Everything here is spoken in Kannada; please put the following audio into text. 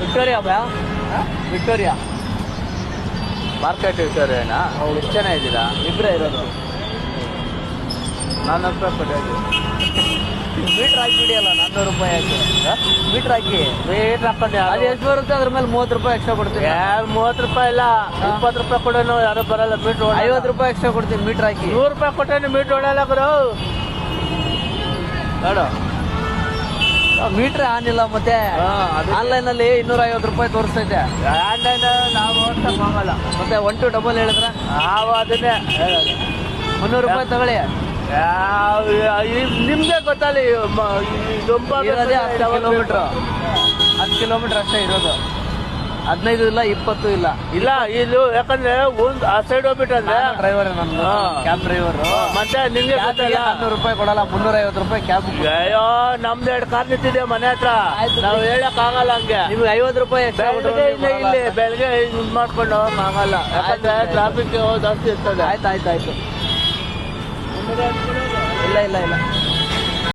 ವಿಕ್ಟೋರಿಯಾ ಭಯ ವಿಕ್ಟೋರಿಯಾ ಮಾರ್ಕೆಟ್ ವಿಕ್ಟೋರಿಯಾನಾ? ಎಷ್ಟು ಜನ ಇದ್ದೀರಾ? ಇಬ್ಬರೇ ಇರೋದು. 400 ರೂಪಾಯಿ ಕೊಡೋದು. ಮೀಟ್ರ್ ಹಾಕಿಬಿಡಿ ಅಲ್ಲ, 400 ರೂಪಾಯಿ ಹಾಕಿ ಮೀಟ್ರ್ ಹಾಕಿ. ರೇಟ್ ಹಾಕೊಂಡು ಅದು ಎಷ್ಟು ಬರುತ್ತೆ? ಅದ್ರ ಮೇಲೆ 30 ರೂಪಾಯಿ ಎಕ್ಸ್ಟ್ರಾ ಕೊಡ್ತೀನಿ. 30 ರೂಪಾಯಿ ಇಲ್ಲ, 20 ರೂಪಾಯಿ ಕೊಡೋನು ಯಾರು ಬರಲ್ಲ. ಮೀಟ್ರ್ 50 ರೂಪಾಯಿ ಎಕ್ಸ್ಟ್ರಾ ಕೊಡ್ತೀನಿ ಮೀಟ್ರ್ ಹಾಕಿ. 100 ರೂಪಾಯಿ ಕೊಟ್ಟೇನು ಮೀಟ್ರ್ ಹೊಡೆಯಲ್ಲ ಗುರು. ನೋಡು ಮೀಟ್ರ್ ಆನ್ ಇಲ್ಲ. ಮತ್ತೆ ಆನ್ಲೈನ್ ಅಲ್ಲಿ 250 ರೂಪಾಯಿ ತೋರಿಸ್ತೈತೆ. ಆನ್ಲೈನ್ ನಾವು ಓಡ್ಸಕ್ ಹೋಗಲ್ಲ. ಮತ್ತೆ 1 to 2 ಹೇಳಿದ್ರೆ ನಾವು ಅದನ್ನೇ ಹೇಳೋದು. 300 ರೂಪಾಯಿ ತಗೊಳ್ಳಿ. ನಿಮ್ಗೆ ಗೊತ್ತಲ್ಲ, ಇರೋದೇ 10 ಕಿಲೋಮೀಟ್ರ್, 10 ಕಿಲೋಮೀಟ್ರ್ ಅಷ್ಟೇ ಇರೋದು. 15 ಇಲ್ಲ, 20 ಇಲ್ಲ. ಇಲ್ಲ ಇದು ಯಾಕಂದ್ರೆ ಒಂದು ಆ ಸೈಡ್ ಹೋಗ್ಬಿಟ್ರೆ ಡ್ರೈವರ್ ನನ್ನ ಕ್ಯಾಬ್ ಡ್ರೈವರ್. ಮತ್ತೆ ನಿಮ್ಗೆ ಗೊತ್ತಲ್ಲ, 400 ರೂಪಾಯಿ ಕೊಡಲ್ಲ, 350 ರೂಪಾಯಿ ಕ್ಯಾಬ್. ಅಯ್ಯೋ ನಮ್ದು 2 ಕಾರ್ ನಿಂತಿದೆ ಮನೆ ಹತ್ರ. ನಾವು ಹೇಳಕ್ ಆಗಲ್ಲ ಹಂಗೆ. ನಿಮ್ಗೆ 50 ರೂಪಾಯಿ ಎಕ್ಸ್ಟ್ರಾ ಇಲ್ಲಿ ಬೆಳಗ್ಗೆ ಇದು ಮಾಡ್ಕೊಂಡು ಹೋಗಕ್ ಆಗಲ್ಲ, ಯಾಕಂದ್ರೆ ಟ್ರಾಫಿಕ್ ಜಾಸ್ತಿ ಇರ್ತದೆ. ಆಯ್ತು. ಇಲ್ಲ.